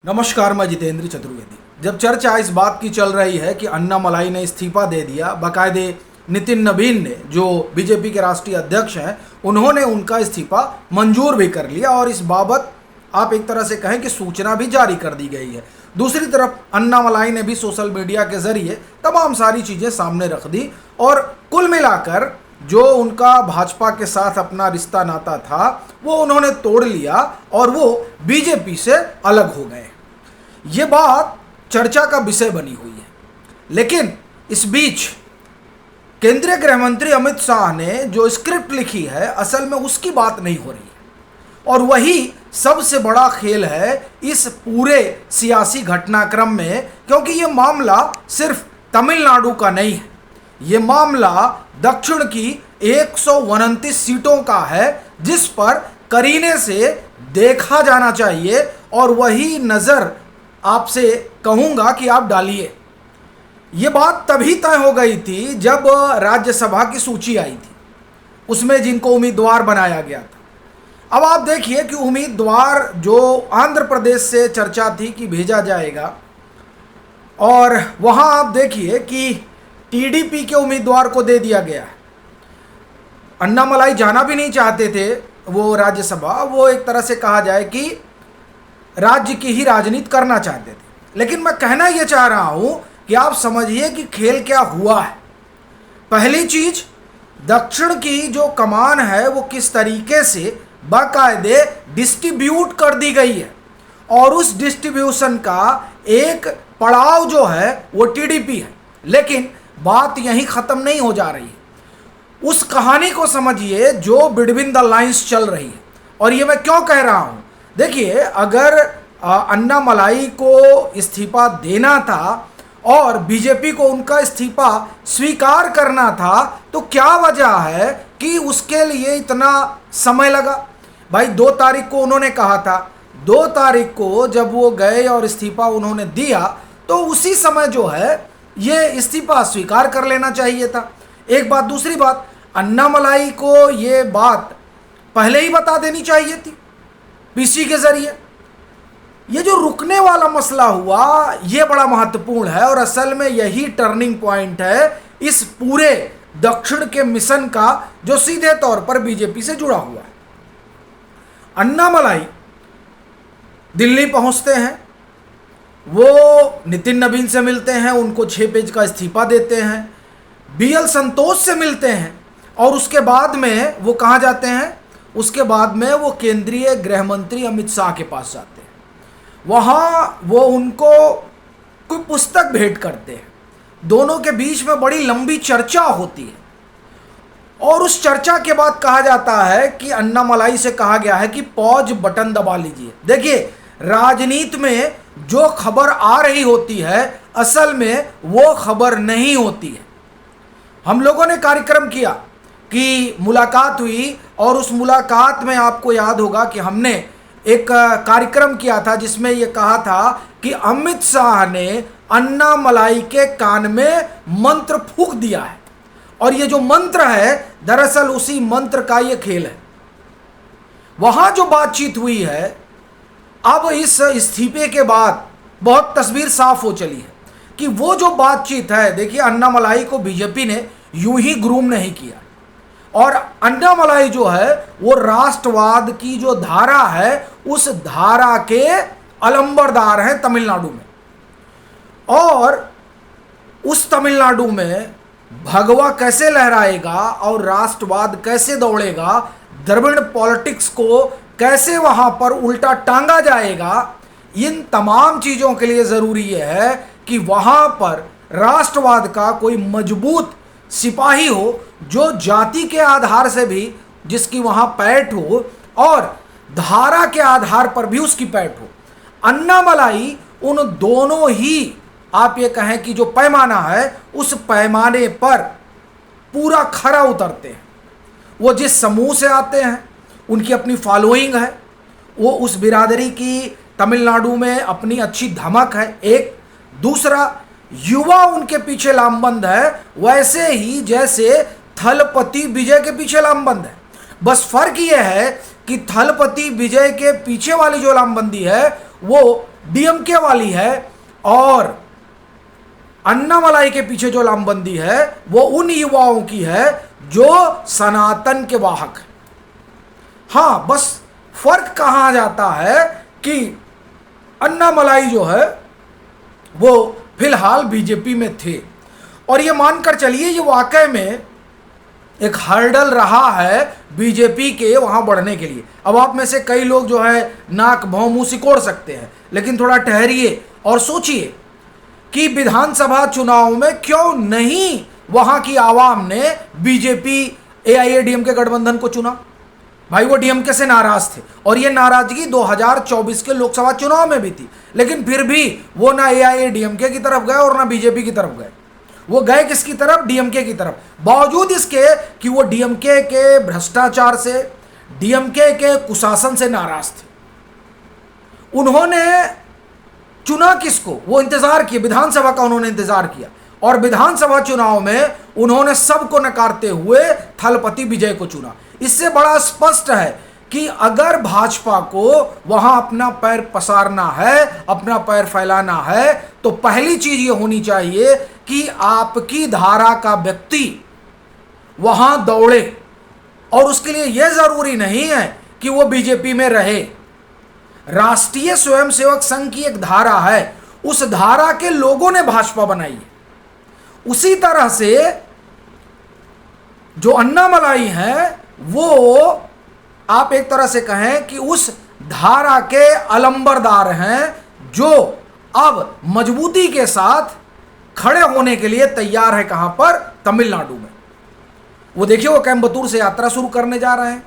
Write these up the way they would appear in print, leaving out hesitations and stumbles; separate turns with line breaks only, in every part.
नमस्कार, मैं जितेंद्र चतुर्वेदी। जब चर्चा इस बात की चल रही है कि अन्नामलाई ने इस्तीफा दे दिया, बाकायदे नितिन नवीन ने, जो बीजेपी के राष्ट्रीय अध्यक्ष हैं, उन्होंने उनका इस्तीफा मंजूर भी कर लिया और इस बाबत आप एक तरह से कहें कि सूचना भी जारी कर दी गई है। दूसरी तरफ अन्नामलाई ने भी सोशल मीडिया के जरिए तमाम सारी चीज़ें सामने रख दी और कुल मिलाकर जो उनका भाजपा के साथ अपना रिश्ता नाता था वो उन्होंने तोड़ लिया और वो बीजेपी से अलग हो गए। ये बात चर्चा का विषय बनी हुई है, लेकिन इस बीच केंद्रीय गृह मंत्री अमित शाह ने जो स्क्रिप्ट लिखी है, असल में उसकी बात नहीं हो रही है और वही सबसे बड़ा खेल है इस पूरे सियासी घटनाक्रम में, क्योंकि ये मामला सिर्फ तमिलनाडु का नहीं है, ये मामला दक्षिण की 129 सीटों का है जिस पर करीने से देखा जाना चाहिए और वही नज़र आपसे कहूँगा कि आप डालिए। ये बात तभी तय हो गई थी जब राज्यसभा की सूची आई थी, उसमें जिनको उम्मीदवार बनाया गया था। अब आप देखिए कि उम्मीदवार जो आंध्र प्रदेश से चर्चा थी कि भेजा जाएगा, और वहाँ आप देखिए कि टीडीपी के उम्मीदवार को दे दिया गया है। अन्नामलाई जाना भी नहीं चाहते थे वो राज्यसभा, वो एक तरह से कहा जाए कि राज्य की ही राजनीति करना चाहते थे। लेकिन मैं कहना ये चाह रहा हूँ कि आप समझिए कि खेल क्या हुआ है। पहली चीज, दक्षिण की जो कमान है वो किस तरीके से बाकायदे डिस्ट्रीब्यूट कर दी गई है और उस डिस्ट्रीब्यूशन का एक पड़ाव जो है वो टीडीपी है। लेकिन बात यहीं ख़त्म नहीं हो जा रही है, उस कहानी को समझिए जो बिटवीन द लाइंस चल रही है। और ये मैं क्यों कह रहा हूँ, देखिए, अगर अन्नामलाई को इस्तीफा देना था और बीजेपी को उनका इस्तीफा स्वीकार करना था तो क्या वजह है कि उसके लिए इतना समय लगा। भाई 2 तारीख को उन्होंने कहा था, 2 तारीख को जब वो गए और इस्तीफा उन्होंने दिया तो उसी समय जो है ये इस्तीफा स्वीकार कर लेना चाहिए था। एक बात। दूसरी बात, अन्नामलाई को ये बात पहले ही बता देनी चाहिए थी पीसी के जरिए। ये जो रुकने वाला मसला हुआ ये बड़ा महत्वपूर्ण है और असल में यही टर्निंग पॉइंट है इस पूरे दक्षिण के मिशन का, जो सीधे तौर पर बीजेपी से जुड़ा हुआ है। अन्नामलाई दिल्ली पहुंचते हैं, वो नितिन नवीन से मिलते हैं, उनको 6 पेज का इस्तीफा देते हैं, बीएल संतोष से मिलते हैं और उसके बाद में वो कहाँ जाते हैं, उसके बाद में वो केंद्रीय गृह मंत्री अमित शाह के पास जाते हैं। वहाँ वो उनको कोई पुस्तक भेंट करते हैं, दोनों के बीच में बड़ी लंबी चर्चा होती है और उस चर्चा के बाद कहा जाता है कि अन्नामलाई से कहा गया है कि पॉज बटन दबा लीजिए। देखिए, राजनीति में जो खबर आ रही होती है असल में वो खबर नहीं होती है। हम लोगों ने कार्यक्रम किया कि मुलाकात हुई और उस मुलाकात में आपको याद होगा कि हमने एक कार्यक्रम किया था जिसमें ये कहा था कि अमित शाह ने अन्नामलाई के कान में मंत्र फूंक दिया है और ये जो मंत्र है दरअसल उसी मंत्र का ये खेल है। वहां जो बातचीत हुई है, अब इस इस्तीफे के बाद बहुत तस्वीर साफ हो चली है कि वो जो बातचीत है, देखिए, अन्नामलाई को बीजेपी ने यूं ही ग्रूम नहीं किया और अन्नामलाई जो है वो राष्ट्रवाद की जो धारा है उस धारा के अलंबरदार हैं तमिलनाडु में। और उस तमिलनाडु में भगवा कैसे लहराएगा और राष्ट्रवाद कैसे दौड़ेगा, द्रविड़ पॉलिटिक्स को कैसे वहां पर उल्टा टांगा जाएगा, इन तमाम चीज़ों के लिए ज़रूरी है कि वहां पर राष्ट्रवाद का कोई मजबूत सिपाही हो जो जाति के आधार से भी जिसकी वहां पैठ हो और धारा के आधार पर भी उसकी पैठ हो। अन्नामलाई उन दोनों ही, आप ये कहें कि जो पैमाना है उस पैमाने पर पूरा खरा उतरते हैं। वो जिस समूह से आते हैं, उनकी अपनी फॉलोइंग है, वो उस बिरादरी की तमिलनाडु में अपनी अच्छी धमक है। एक दूसरा, युवा उनके पीछे लामबंद है, वैसे ही जैसे थलपति विजय के पीछे लामबंद है। बस फर्क यह है कि थलपति विजय के पीछे वाली जो लामबंदी है वो डीएमके वाली है, और अन्नामलाई के पीछे जो लामबंदी है वो उन युवाओं की है जो सनातन के वाहक हैं। हाँ, बस फर्क कहां आ जाता है कि अन्नामलाई जो है वो फिलहाल बीजेपी में थे, और ये मानकर चलिए ये वाकई में एक हर्डल रहा है बीजेपी के वहां बढ़ने के लिए। अब आप में से कई लोग जो है नाक भौं मुंह सिकोड़ सकते हैं, लेकिन थोड़ा ठहरिए और सोचिए कि विधानसभा चुनाव में क्यों नहीं वहां की आवाम ने बीजेपी एआईएडीएमके गठबंधन को चुना। भाई वो डीएमके से नाराज थे, और ये नाराजगी 2024 के लोकसभा चुनाव में भी थी, लेकिन फिर भी वो ना एआईएडीएमके की तरफ गए और ना बीजेपी की तरफ गए। वो गए किसकी तरफ? डीएमके की तरफ, बावजूद इसके कि वो डीएमके के भ्रष्टाचार से, डीएमके के कुशासन से नाराज थे। उन्होंने चुना किसको? वो इंतजार किया, विधानसभा का उन्होंने इंतजार किया, और विधानसभा चुनाव में उन्होंने सबको नकारते हुए थलपति विजय को चुना। इससे बड़ा स्पष्ट है कि अगर भाजपा को वहां अपना पैर पसारना है, अपना पैर फैलाना है, तो पहली चीज ये होनी चाहिए कि आपकी धारा का व्यक्ति वहां दौड़े, और उसके लिए यह जरूरी नहीं है कि वो बीजेपी में रहे। राष्ट्रीय स्वयंसेवक संघ की एक धारा है, उस धारा के लोगों ने भाजपा बनाई है। उसी तरह से जो अन्नामलाई है वो आप एक तरह से कहें कि उस धारा के अलंबरदार हैं, जो अब मजबूती के साथ खड़े होने के लिए तैयार है। कहां पर? तमिलनाडु में। वो देखिए वो कोयंबटूर से यात्रा शुरू करने जा रहे हैं।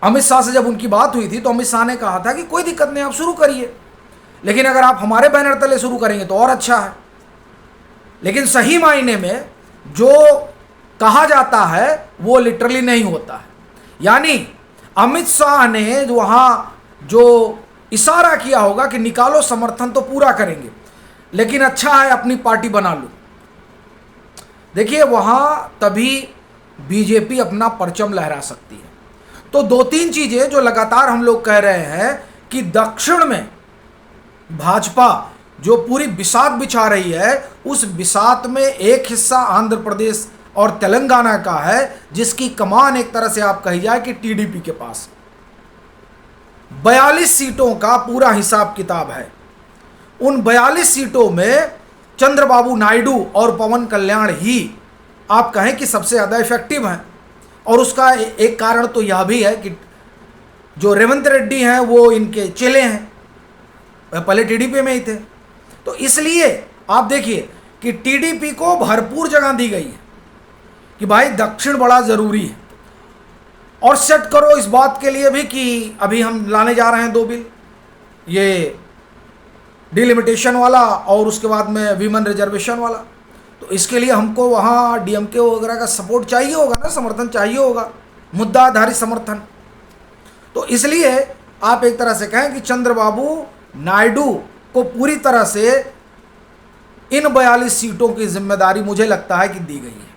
अमित शाह से जब उनकी बात हुई थी तो अमित शाह ने कहा था कि कोई दिक्कत नहीं, आप शुरू करिए, लेकिन अगर आप हमारे बैनर तले शुरू करेंगे तो और अच्छा है। लेकिन सही मायने में जो कहा जाता है वो लिटरली नहीं होता है। यानी अमित शाह ने वहां जो इशारा किया होगा कि निकालो समर्थन तो पूरा करेंगे, लेकिन अच्छा है अपनी पार्टी बना लो। देखिए वहां तभी बीजेपी अपना परचम लहरा सकती है। तो दो तीन चीजें जो लगातार हम लोग कह रहे हैं कि दक्षिण में भाजपा जो पूरी बिसात बिछा रही है, उस बिसात में एक हिस्सा आंध्र प्रदेश और तेलंगाना का है, जिसकी कमान एक तरह से आप कही जाए कि टीडीपी के पास 42 सीटों का पूरा हिसाब किताब है। उन 42 सीटों में चंद्रबाबू नायडू और पवन कल्याण ही आप कहें कि सबसे ज़्यादा इफेक्टिव हैं, और उसका एक कारण तो यह भी है कि जो रेवंत रेड्डी हैं वो इनके चेले हैं, वह पहले टीडीपी में ही थे। तो इसलिए आप देखिए कि टीडीपी को भरपूर जगह दी गई है कि भाई दक्षिण बड़ा ज़रूरी है। और सेट करो इस बात के लिए भी कि अभी हम लाने जा रहे हैं 2 बिल, ये डिलिमिटेशन वाला और उसके बाद में वीमेन रिजर्वेशन वाला। तो इसके लिए हमको वहाँ डीएमके वगैरह का सपोर्ट चाहिए होगा ना, समर्थन चाहिए होगा, मुद्दा आधारित समर्थन। तो इसलिए आप एक तरह से कहें कि चंद्रबाबू नायडू को पूरी तरह से इन 42 सीटों की जिम्मेदारी मुझे लगता है कि दी गई है।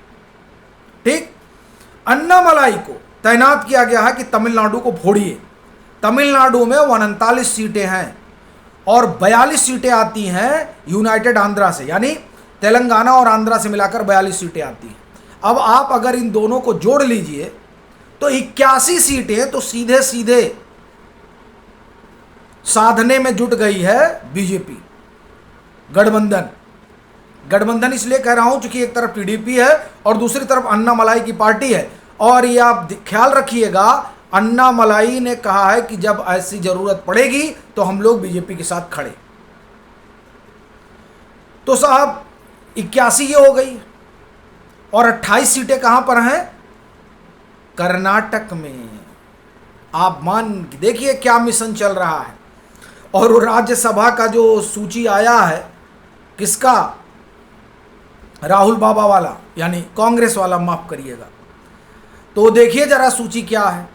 ठीक, अन्नामलाई को तैनात किया गया है कि तमिलनाडु को फोड़िए। तमिलनाडु में 39 सीटें हैं और 42 सीटें आती हैं यूनाइटेड आंध्रा से, यानी तेलंगाना और आंध्रा से मिलाकर 42 सीटें आती हैं। अब आप अगर इन दोनों को जोड़ लीजिए तो 81 सीटें तो सीधे सीधे साधने में जुट गई है बीजेपी गठबंधन। गठबंधन इसलिए कह रहा हूं क्योंकि एक तरफ टीडीपी है और दूसरी तरफ अन्नामलाई की पार्टी है। और ये आप ख्याल रखिएगा, अन्नामलाई ने कहा है कि जब ऐसी जरूरत पड़ेगी तो हम लोग बीजेपी के साथ खड़े। तो साहब 81 ये हो गई और 28 सीटें कहां पर हैं? कर्नाटक में। आप मान देखिए क्या मिशन चल रहा है। और वो राज्यसभा का जो सूची आया है, किसका? राहुल बाबा वाला, यानी कांग्रेस वाला, माफ करिएगा। तो देखिए जरा सूची क्या है।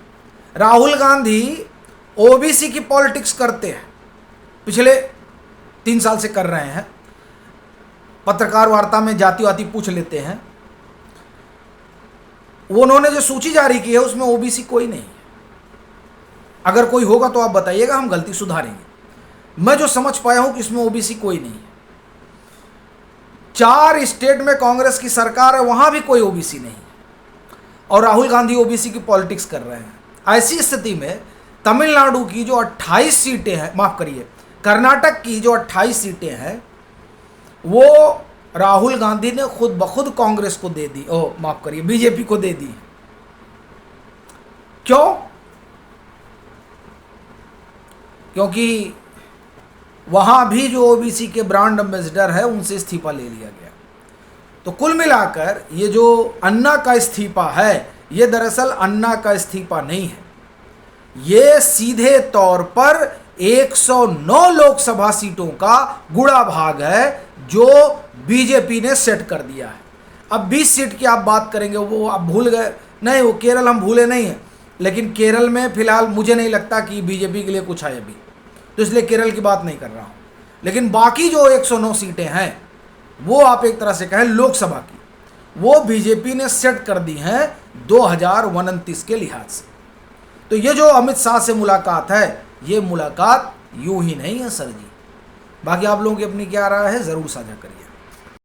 राहुल गांधी ओबीसी की पॉलिटिक्स करते हैं, पिछले 3 साल से कर रहे हैं। पत्रकार वार्ता में जाति वाति पूछ लेते हैं। वो उन्होंने जो सूची जारी की है उसमें ओबीसी कोई नहीं है। अगर कोई होगा तो आप बताइएगा, हम गलती सुधारेंगे। मैं जो समझ पाया हूं कि इसमें ओबीसी कोई नहीं है। 4 स्टेट में कांग्रेस की सरकार है, वहां भी कोई ओबीसी नहीं है, और राहुल गांधी ओबीसी की पॉलिटिक्स कर रहे हैं। ऐसी स्थिति में तमिलनाडु की जो 28 सीटें हैं, माफ करिए कर्नाटक की जो 28 सीटें हैं, वो राहुल गांधी ने खुद ब खुद कांग्रेस को दे दी, माफ करिए बीजेपी को दे दी। क्यों? क्योंकि वहां भी जो ओबीसी के ब्रांड एम्बेसडर है उनसे इस्तीफा ले लिया गया। तो कुल मिलाकर ये जो अन्ना का इस्तीफा है, ये दरअसल अन्ना का इस्तीफा नहीं है, ये सीधे तौर पर 109 लोकसभा सीटों का गुड़ा भाग है जो बीजेपी ने सेट कर दिया है। अब 20 सीट की आप बात करेंगे, वो आप भूल गए, नहीं वो केरल हम भूले नहीं हैं, लेकिन केरल में फिलहाल मुझे नहीं लगता कि बीजेपी के लिए कुछ है अभी, तो इसलिए केरल की बात नहीं कर रहा हूँ। लेकिन बाकी जो 109 सीटें हैं वो आप एक तरह से कहें लोकसभा की, वो बीजेपी ने सेट कर दी हैं 2029 के लिहाज से। तो ये जो अमित शाह से मुलाकात है, ये मुलाकात यूं ही नहीं है सर जी। बाकी आप लोगों की अपनी क्या राय है, ज़रूर साझा करिए।